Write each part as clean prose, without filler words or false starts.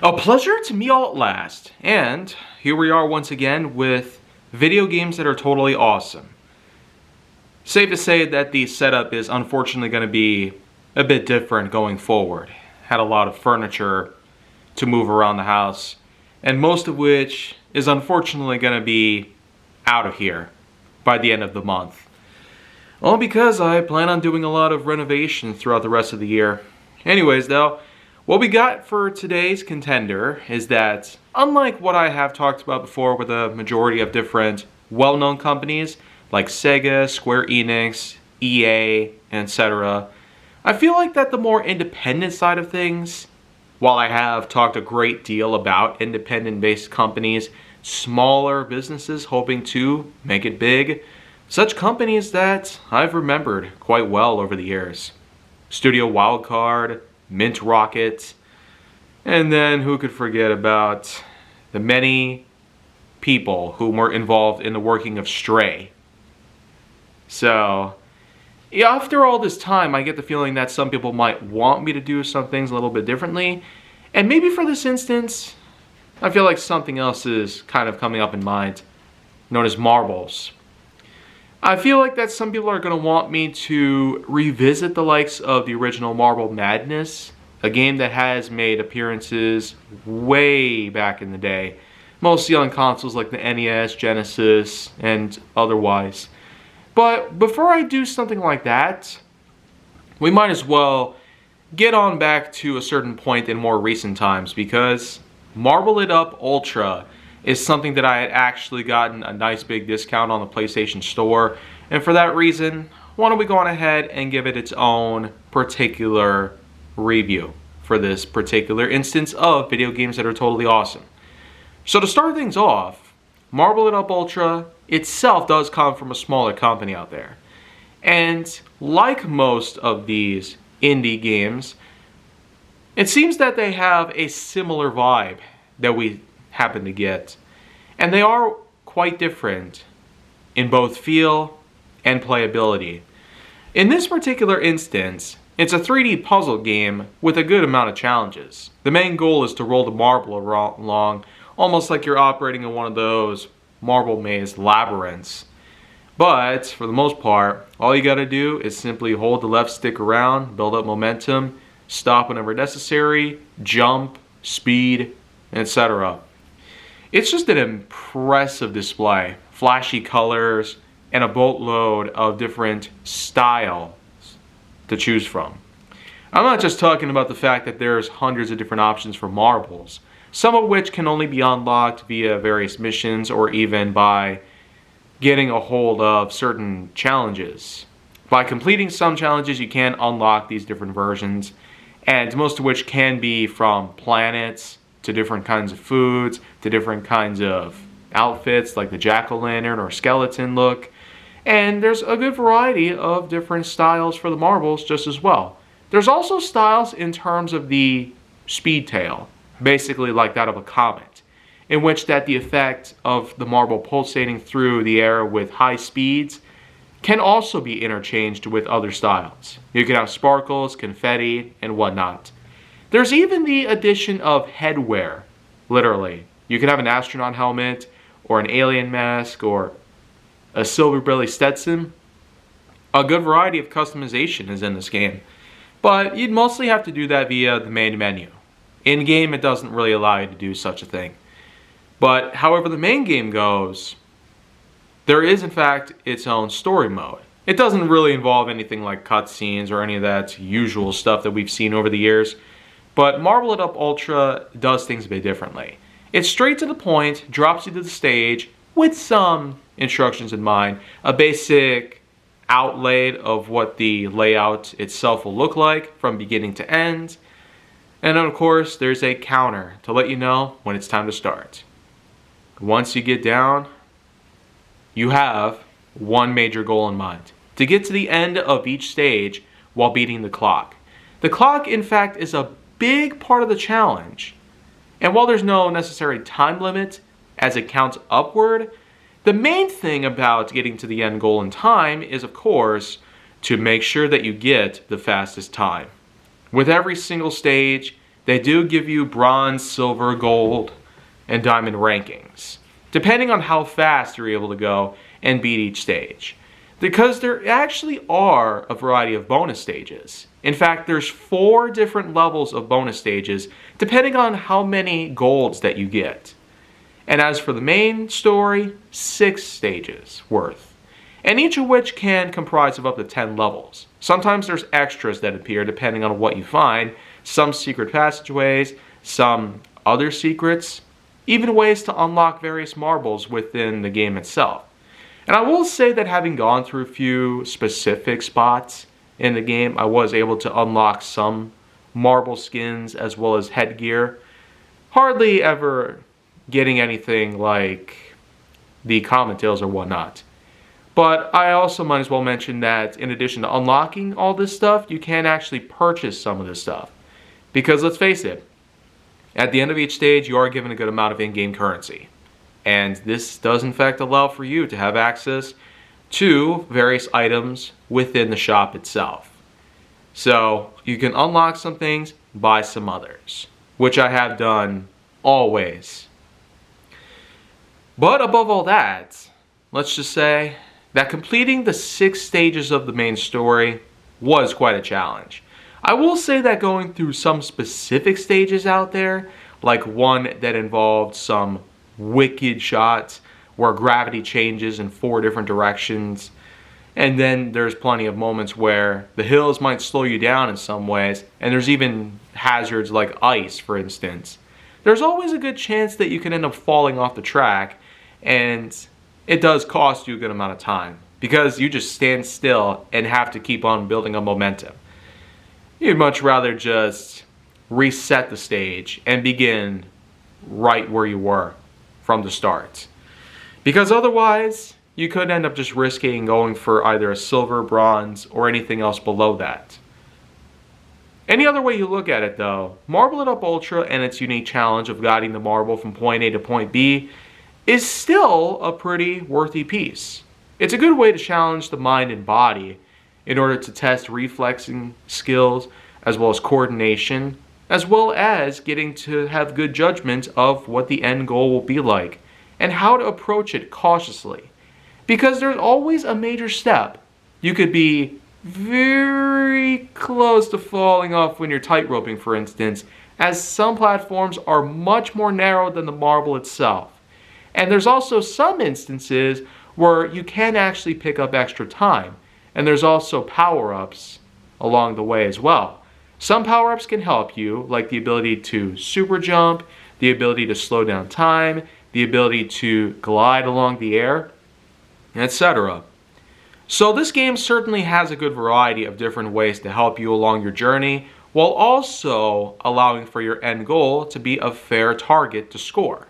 A pleasure to meet all at last, and here we are once again with video games that are totally awesome. Safe to say that the setup is unfortunately going to be a bit different going forward. Had a lot of furniture to move around the house, and most of which is unfortunately going to be out of here by the end of the month. All because I plan on doing a lot of renovation throughout the rest of the year. Anyways though, what we got for today's contender is that, unlike what I have talked about before with a majority of different well-known companies like Sega, Square Enix, EA, etc., I feel like that the more independent side of things, while I have talked a great deal about independent-based companies, smaller businesses hoping to make it big, such companies that I've remembered quite well over the years. Studio Wildcard, Mint Rocket, and then who could forget about the many people who were involved in the working of Stray. So, yeah, after all this time, I get the feeling that some people might want me to do some things a little bit differently, and maybe for this instance, I feel like something else is kind of coming up in mind, known as marbles. I feel like that some people are going to want me to revisit the likes of the original Marble Madness, a game that has made appearances way back in the day, mostly on consoles like the NES, Genesis, and otherwise. But before I do something like that, we might as well get on back to a certain point in more recent times, because Marble It Up Ultra is something that I had actually gotten a nice big discount on the PlayStation Store, and for that reason, why don't we go on ahead and give it its own particular review for this particular instance of video games that are totally awesome. So to start things off, Marble It Up Ultra itself does come from a smaller company out there, and like most of these indie games, it seems that they have a similar vibe that we happen to get, and they are quite different in both feel and playability. In this particular instance, it's a 3D puzzle game with a good amount of challenges. The main goal is to roll the marble along, almost like you're operating in one of those marble maze labyrinths. But for the most part, all you gotta do is simply hold the left stick around, build up momentum, stop whenever necessary, jump, speed, etc. It's just an impressive display, flashy colors, and a boatload of different styles to choose from. I'm not just talking about the fact that there's hundreds of different options for marbles, some of which can only be unlocked via various missions or even by getting a hold of certain challenges. By completing some challenges, you can unlock these different versions, and most of which can be from planets to different kinds of foods to different kinds of outfits like the jack-o'-lantern or skeleton look. And there's a good variety of different styles for the marbles just as well. There's also styles in terms of the speed tail, basically like that of a comet, in which that the effect of the marble pulsating through the air with high speeds can also be interchanged with other styles. You can have sparkles, confetti, and whatnot. There's even the addition of headwear, literally. You can have an astronaut helmet, or an alien mask, or a silver belly Stetson. A good variety of customization is in this game, but you'd mostly have to do that via the main menu. In-game, it doesn't really allow you to do such a thing. But however the main game goes, there is in fact its own story mode. It doesn't really involve anything like cutscenes or any of that usual stuff that we've seen over the years, but Marble It Up Ultra does things a bit differently. It's straight to the point, drops you to the stage with some instructions in mind, a basic outlay of what the layout itself will look like from beginning to end, and then of course there's a counter to let you know when it's time to start. Once you get down, you have one major goal in mind: to get to the end of each stage while beating the clock. The clock, in fact, is a big part of the challenge, and while there's no necessary time limit as it counts upward, the main thing about getting to the end goal in time is, of course, to make sure that you get the fastest time. With every single stage, they do give you bronze, silver, gold, and diamond rankings, depending on how fast you're able to go and beat each stage. Because there actually are a variety of bonus stages. In fact, there's 4 different levels of bonus stages, depending on how many golds that you get. And as for the main story, 6 stages worth, and each of which can comprise of up to 10 levels. Sometimes there's extras that appear depending on what you find, some secret passageways, some other secrets, even ways to unlock various marbles within the game itself. And I will say that having gone through a few specific spots in the game, I was able to unlock some marble skins as well as headgear. Hardly ever getting anything like the common tails or whatnot. But I also might as well mention that in addition to unlocking all this stuff, you can actually purchase some of this stuff. Because let's face it, at the end of each stage, you are given a good amount of in-game currency. And this does in fact allow for you to have access to various items within the shop itself. So you can unlock some things, buy some others, which I have done always. But above all that, let's just say that completing the 6 stages of the main story was quite a challenge. I will say that going through some specific stages out there, like one that involved some wicked shots where gravity changes in 4 different directions, and then there's plenty of moments where the hills might slow you down in some ways, and there's even hazards like ice, for instance. There's always a good chance that you can end up falling off the track, and it does cost you a good amount of time because you just stand still and have to keep on building a momentum. You'd much rather just reset the stage and begin right where you were from the start. Because otherwise, you could end up just risking going for either a silver, bronze, or anything else below that. Any other way you look at it though, Marble It Up Ultra and its unique challenge of guiding the marble from point A to point B is still a pretty worthy piece. It's a good way to challenge the mind and body in order to test reflexing skills as well as coordination, as well as getting to have good judgment of what the end goal will be like and how to approach it cautiously. Because there's always a major step. You could be very close to falling off when you're tightroping, for instance, as some platforms are much more narrow than the marble itself. And there's also some instances where you can actually pick up extra time. And there's also power-ups along the way as well. Some power-ups can help you, like the ability to super jump, the ability to slow down time, the ability to glide along the air, etc. So this game certainly has a good variety of different ways to help you along your journey, while also allowing for your end goal to be a fair target to score.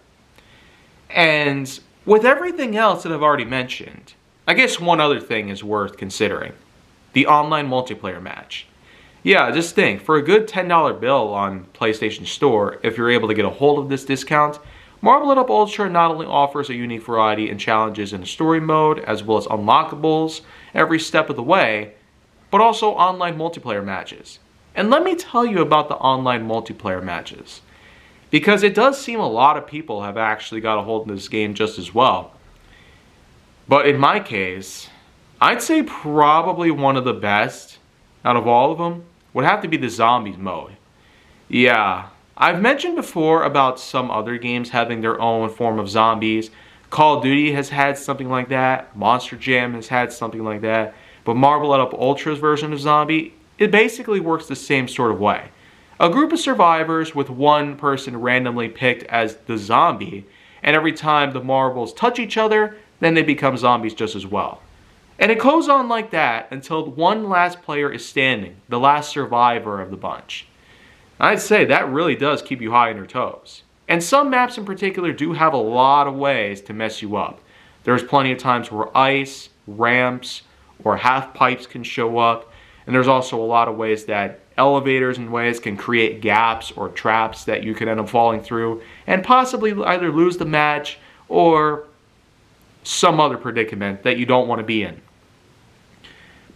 And with everything else that I've already mentioned, I guess one other thing is worth considering. The online multiplayer match. Yeah, just think, for a good $10 bill on PlayStation Store, if you're able to get a hold of this discount, Marble It Up Ultra not only offers a unique variety and challenges in the story mode, as well as unlockables every step of the way, but also online multiplayer matches. And let me tell you about the online multiplayer matches, because it does seem a lot of people have actually got a hold of this game just as well. But in my case, I'd say probably one of the best out of all of them would have to be the zombies mode. Yeah, I've mentioned before about some other games having their own form of zombies. Call of Duty has had something like that. Monster Jam has had something like that. But Marble It Up Ultra's version of zombie, it basically works the same sort of way. A group of survivors with one person randomly picked as the zombie, and every time the marbles touch each other, then they become zombies just as well. And it goes on like that until one last player is standing, the last survivor of the bunch. I'd say that really does keep you high on your toes. And some maps in particular do have a lot of ways to mess you up. There's plenty of times where ice, ramps, or half pipes can show up. And there's also a lot of ways that elevators and ways can create gaps or traps that you could end up falling through and possibly either lose the match or some other predicament that you don't want to be in.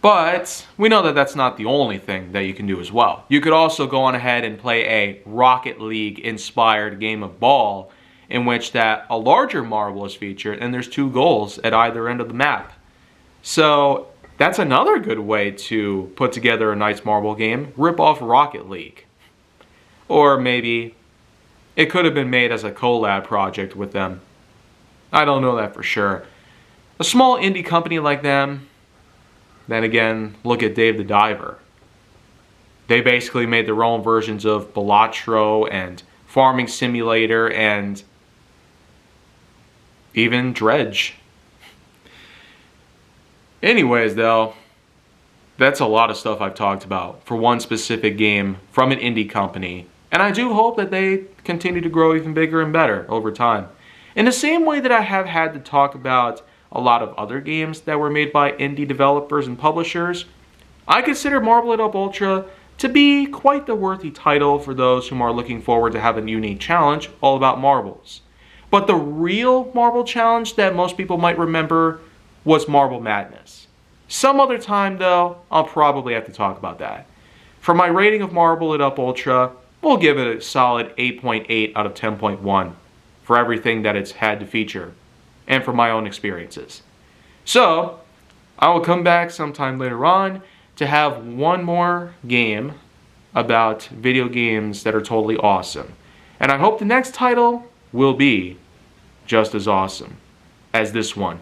But we know that that's not the only thing that you can do as well. You could also go on ahead and play a Rocket League inspired game of ball in which that a larger marble is featured and there's 2 goals at either end of the map. So that's another good way to put together a nice marble game. Rip off Rocket League. Or maybe it could have been made as a collab project with them. I don't know that for sure. A small indie company like them, then again, look at Dave the Diver. They basically made their own versions of Balatro and Farming Simulator and even Dredge. Anyways, though, that's a lot of stuff I've talked about for one specific game from an indie company. And I do hope that they continue to grow even bigger and better over time. In the same way that I have had to talk about a lot of other games that were made by indie developers and publishers, I consider Marble It Up Ultra to be quite the worthy title for those who are looking forward to have a unique challenge all about marbles. But the real marble challenge that most people might remember was Marble Madness. Some other time though, I'll probably have to talk about that. For my rating of Marble It Up Ultra, we'll give it a solid 8.8 out of 10.1 for everything that it's had to feature, and for my own experiences. So, I will come back sometime later on to have one more game about video games that are totally awesome. And I hope the next title will be just as awesome as this one.